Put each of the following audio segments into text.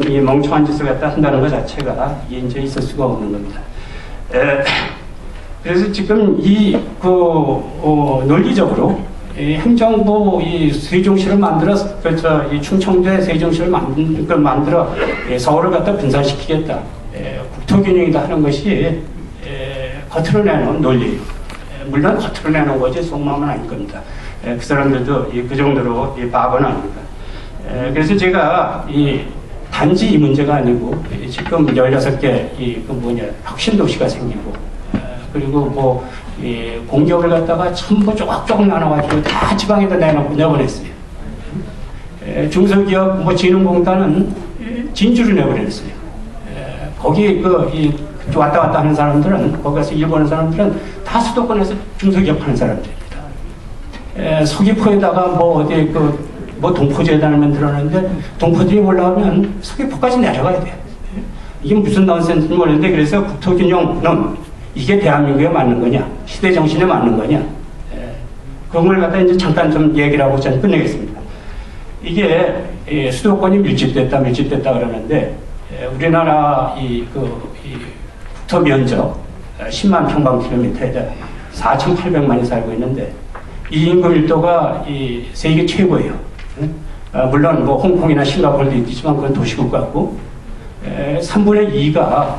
이 멍청한 짓을 갖다 한다는 것 자체가 이제 있을 수가 없는 겁니다. 그래서 지금 논리적으로 행정부 세종시를 만들어 이 충청도에 세종시를 만들어 서울을 갖다 분산시키겠다, 국토균형이다 하는 것이 겉으로 내놓은 논리. 물론 겉으로 내놓은 거지 속마음은 아닐 겁니다. 그 사람들도 그 정도로 바보는 아닙니다. 그래서 제가 단지 이 문제가 아니고 지금 16개 혁신도시가 생기고, 그리고 공격을 갖다가 전부 조각조각 나눠가지고 다 지방에다 내보냈어요. 중소기업 진흥공단은 진주를 내보냈어요. 거기 왔다 갔다 하는 사람들은, 거기 가서 일보는 사람들은 다 수도권에서 중소기업 하는 사람들입니다. 서귀포에다가 동포재단을 만들었는데, 동포들이 올라오면 서귀포까지 내려가야 돼요. 이게 무슨 넌센스인지 모르는데, 그래서 국토균형론, 이게 대한민국에 맞는 거냐, 시대 정신에 맞는 거냐, 그런 걸 갖다 이제 잠깐 좀 얘기를 하고 저는 끝내겠습니다. 이게 수도권이 밀집됐다 그러는데, 우리나라 국토 면적 10만 평방킬로미터에 4,800만이 살고 있는데, 이 인구 밀도가 세계 최고예요. 물론 홍콩이나 싱가포르도 있지만 그건 도시국 같고, 3분의 2가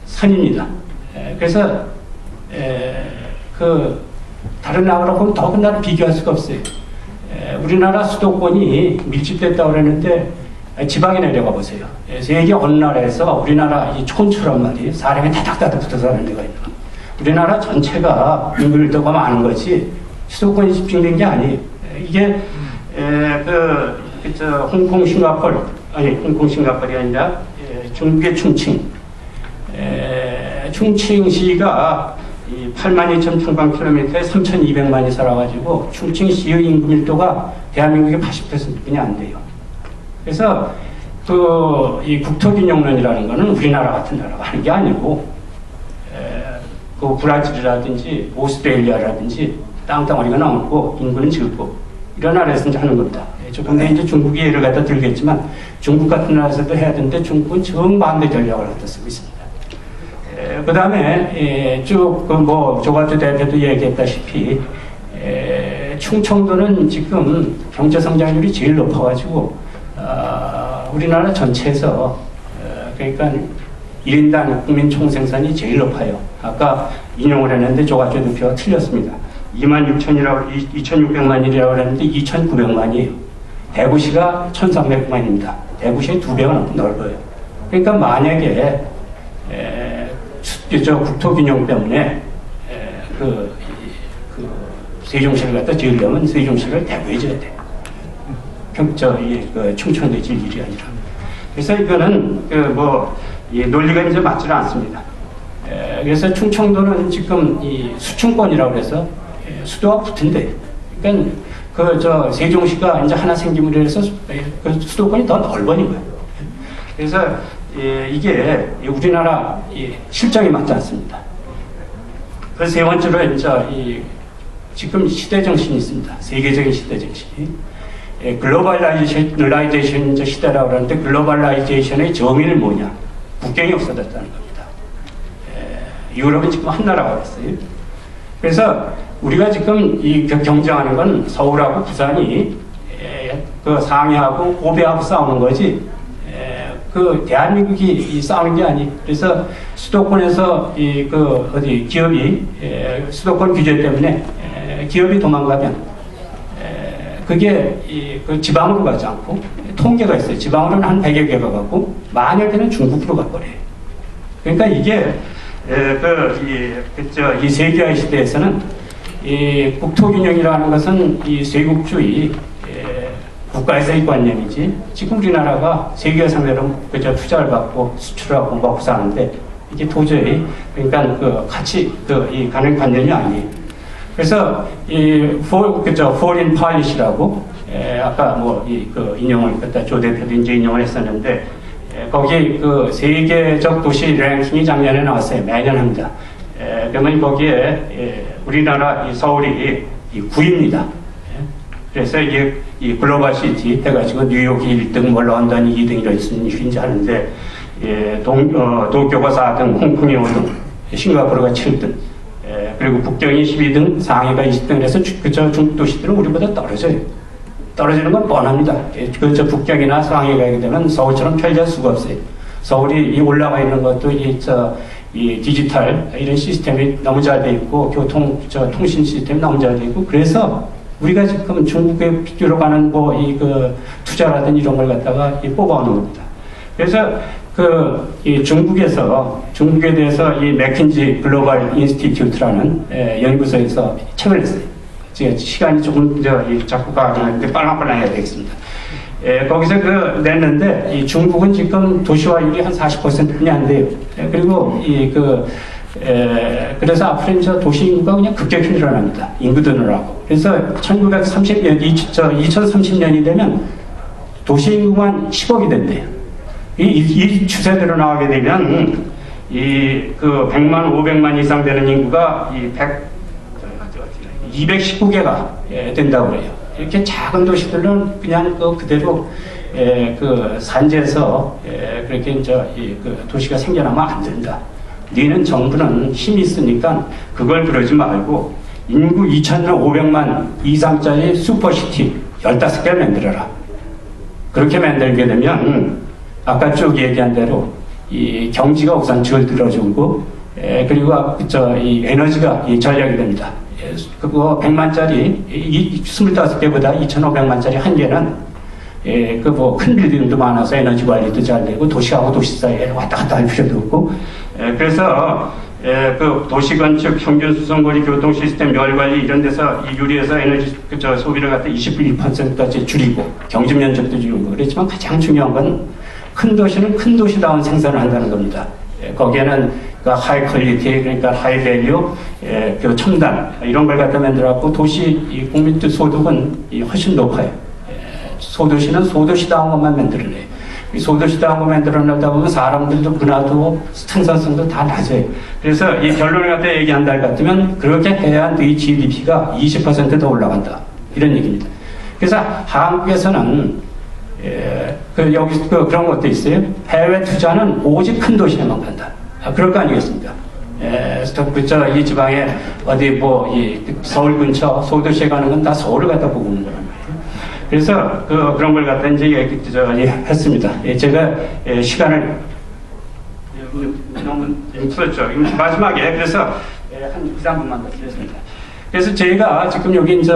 산입니다. 그래서 다른 나라하고는 더군다나 비교할 수가 없어요. 우리나라 수도권이 밀집됐다고 그러는데, 지방에 내려가 보세요. 세계 어느 나라에서 우리나라 이 촌처럼 말이 사람이 다닥다닥 붙어서 사는 데가 있는 거예요. 우리나라 전체가 인구 밀도가 많은 거지 수도권이 집중된 게 아니에요. 이게 홍콩 싱가포르이 아니라 중국의 충칭시가 82,000 평방킬로미터에 3,200만이 살아가지고 충칭시의 인구 밀도가 대한민국의 80%뿐이 안 돼요. 그래서 이 국토균형론이라는 거는 우리나라 같은 나라가 하는 게 아니고, 브라질이라든지 오스트레일리아라든지 땅덩어리가 넓고 인구는 적고 이런 나라에서 이제 하는 겁니다. 조금 이제 중국이 예를 갖다 들겠지만, 중국 같은 나라에서도 해야 되는데 중국은 정반대 전략을 갖다 쓰고 있습니다. 그 다음에 쭉 조갑조 대표도 얘기했다시피 충청도는 지금 경제 성장률이 제일 높아가지고 우리나라 전체에서 그러니까 1인당 국민 총생산이 제일 높아요. 아까 인용을 했는데 조갑조 대표가 틀렸습니다. 2,600만이라고 했는데 2,900만이에요. 대구시가 1,300만입니다. 대구시의 2배가 넓어요. 그러니까 만약에 국토균형 때문에 세종시를 갖다 지으려면 세종시를 대구에 지어야 돼요. 충청도에 지을 일이 아니라. 그래서 이거는 논리가 이제 맞지는 않습니다. 그래서 충청도는 지금 수충권이라고 해서 수도와 붙은데, 그러니까 세종시가 이제 하나 생기면 해서 수도권이 더 넓어진 거예요. 그래서 이게 우리나라 실정이 맞지 않습니다. 그래서 세 번째로 이제 지금 시대 정신이 있습니다. 세계적인 시대 정신이. 글로벌라이제이션 시대라고 하는데, 글로벌라이제이션의 정의는 뭐냐? 국경이 없어졌다는 겁니다. 유럽은 지금 한 나라가 됐어요. 그래서 우리가 지금 경쟁하는 건 서울하고 부산이 상해하고 고베하고 싸우는 거지, 대한민국이 싸우는 게 아니. 그래서 수도권에서 기업이 수도권 규제 때문에 기업이 도망가면 그게 지방으로 가지 않고, 통계가 있어요. 지방으로는 한 100여 개가 가고 만여 개는 중국으로 가버려요. 그러니까 이게 이 세계화 시대에서는 국토균형이라는 것은 쇄국주의 국가에서의 관념이지, 지금 우리나라가 세계 상대로 투자를 받고 수출하고 먹고 사는데, 이게 도저히 같이 가는 관념이 아니에요. 그래서 foreign policy라고 아까 인용을 갖다 조 대표도 이제 인용을 했었는데, 거기 세계적 도시 랭킹이 작년에 나왔어요. 매년 합니다. 그러면 거기에 우리나라 서울이 9위입니다. 그래서 이게 이 글로벌 시티 해가지고 뉴욕이 1등, 뭐 런던이 2등 이런 식인지 하는데, 예, 도쿄가 4등, 홍콩이 5등, 싱가포르가 7등, 그리고 북경이 12등, 상해가 20등, 그래서 그저 중도시들은 우리보다 떨어져요. 떨어지는 건 뻔합니다. 그저 북경이나 상해가 가게 되면 서울처럼 편리할 수가 없어요. 서울이 이 올라가 있는 것도 이 디지털 이런 시스템이 너무 잘 돼 있고, 통신 시스템이 너무 잘 돼 있고, 그래서 우리가 지금 중국에 비교로 가는 투자라든 이런 걸 갖다가 뽑아오는 겁니다. 그래서 이 중국에 대해서 이 맥킨지 글로벌 인스티튜트라는 연구소에서 책을 냈어요. 제가 시간이 조금 자꾸 가는데 빨랑빨랑 해야 되겠습니다. 거기서 냈는데 이 중국은 지금 도시화율이 한 40%뿐이 안 돼요. 그리고 그래서 앞으로 이제 도시 인구가 그냥 급격히 늘어납니다. 인구 드느라고. 그래서 2030년이 되면 도시 인구만 10억이 된대요. 이 추세대로 나가게 되면 100만, 500만 이상 되는 인구가 219개가 된다고 그래요. 이렇게 작은 도시들은 그냥 그대로 산지에서 그렇게 이제 도시가 생겨나면 안 된다. 너희는 정부는 힘이 있으니까 그걸 그러지 말고 인구 2,500만 이상짜리 슈퍼시티 15개 만들어라. 그렇게 만들게 되면 아까 쭉 얘기한 대로 이 경지가 우선 줄들어주고 그리고 이 에너지가 전략이 됩니다. 그거 100만짜리 25개보다 2,500만짜리 한 개는 큰 빌딩도 많아서 에너지 관리도 잘 되고 도시하고 도시 사이에 왔다 갔다 할 필요도 없고 그래서 도시 건축, 평균 수송거리, 교통 시스템, 열 관리 이런 데서 이 유리에서 에너지 소비를 갖다 21%까지 줄이고 경제 면적도 줄이고 그렇지만 가장 중요한 건 큰 도시는 큰 도시다운 생산을 한다는 겁니다. 거기에는 하이 퀄리티, 그러니까 하이 밸류, 첨단 이런 걸 갖다 만들어갖고 도시 국민 소득은 훨씬 높아요. 소도시는 소도시다운 것만 만들어내요. 이 소도시다운 것 만들어내다 보면 사람들도 문화도 생산성도 다 낮아요. 그래서 이 결론을 갖다 얘기한다 할 것 같으면 그렇게 해야 네 GDP가 20% 더 올라간다. 이런 얘기입니다. 그래서 한국에서는 여기 그런 것도 있어요. 해외 투자는 오직 큰 도시에만 간다. 그럴 거 아니겠습니까? 이 지방에 어디 서울 근처 소도시에 가는 건 다 서울을 갖다 보고 오는 거란 말이에요. 그래서 그런 걸 갖다 이제 했습니다. 제가 시간을 너무 틀었죠. 마지막에 그래서 한 2, 3분만 더 드렸습니다. 그래서 저희가 지금 여기 이제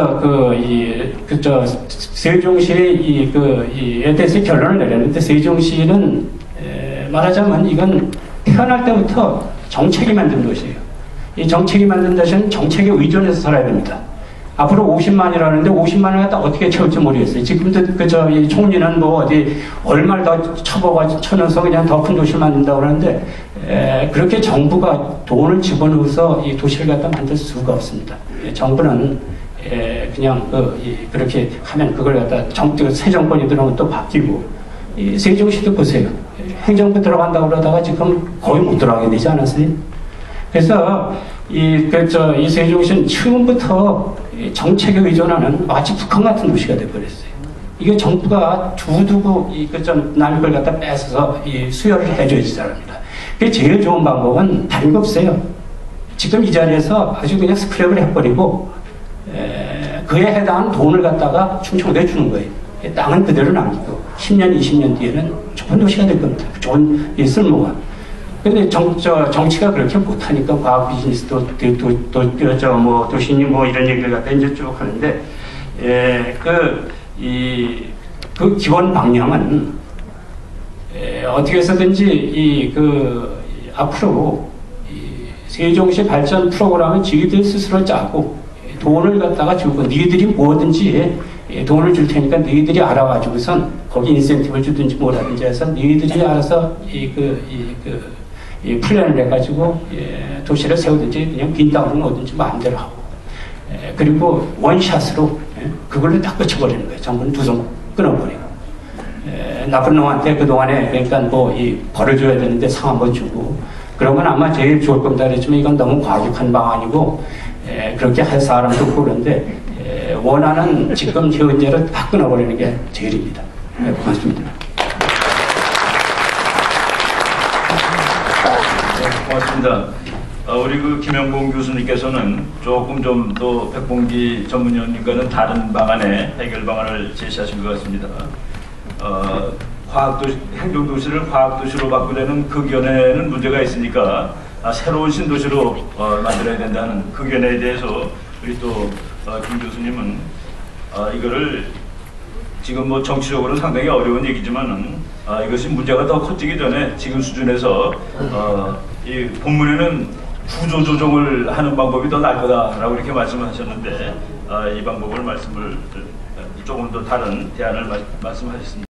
세종시의 에 대해서 결론을 내렸는데 세종시는 말하자면 이건 태어날 때부터 정책이 만든 도시예요. 이 정책이 만든 도시는 정책에 의존해서 살아야 됩니다. 앞으로 50만이라는데 50만을 갖다 어떻게 채울지 모르겠어요. 지금도 이 총리는 어디 얼마를 더 쳐넣어서 그냥 더 큰 도시를 만든다고 그러는데 그렇게 정부가 돈을 집어넣어서 이 도시를 갖다 만들 수가 없습니다. 정부는 그냥 그렇게 하면 그걸 갖다 새 정권이 들어오면 또 바뀌고 세종시도 보세요. 행정부 들어간다고 그러다가 지금 거의 못 들어가게 되지 않았어요? 그래서 이 세종시는 처음부터 정책에 의존하는 마치 북한 같은 도시가 돼버렸어요. 이게 정부가 두고두고 남의 걸 갖다 뺏어서 수혈을 해줘야지 잘합니다. 그게 제일 좋은 방법은 다른 거 없어요. 지금 이 자리에서 아주 그냥 스크랩을 해버리고 그에 해당하는 돈을 갖다가 충청도에 주는 거예요. 땅은 그대로 남기고 10년, 20년 뒤에는 좋은 도시가 될 겁니다. 좋은 쓸모가. 근데 정치가 그렇게 못하니까 과학 비즈니스도 도시님 이런 얘기를 갖다 이제 쭉 하는데 그 기본 방향은 어떻게 해서든지 앞으로 세종시 발전 프로그램을 지휘들 스스로 짜고 돈을 갖다가 주고 너희들이 뭐든지 돈을 줄 테니까 너희들이 알아가지고선 거기 인센티브를 주든지 뭐라든지 해서 너희들이 알아서 플랜을 해가지고 도시를 세우든지 그냥 빈 땅을 뭐든지 마음대로 하고 그리고 원샷으로 그걸로 다 끝쳐버리는 거예요. 정부는 두 손 끊어버리고 나쁜 놈한테 그동안에 그러니까 벌을 줘야 되는데 상 한번 주고 그러면 아마 제일 좋을 겁니다. 그랬지만 이건 너무 과격한 방안이고 그렇게 할 사람도 없고 그런데 원하는 지금 현재를 다 끊어버리는 게 제일입니다. 고맙습니다. 고맙습니다. 우리 그 김영봉 교수님께서는 조금 좀 더 백봉기 전문위원님과는 다른 방안의 해결 방안을 제시하신 것 같습니다. 행정도시를 과학도시로 바꾸려는 그 견해는 문제가 있으니까 새로운 신도시로 만들어야 된다는 그 견해에 대해서 우리 또 김 교수님은 이거를 지금 뭐 정치적으로 상당히 어려운 얘기지만은 이것이 문제가 더 커지기 전에 지금 수준에서 이 본문에는 구조 조정을 하는 방법이 더 나을 거다라고 이렇게 말씀하셨는데 이 방법을 조금 더 다른 대안을 말씀하셨습니다.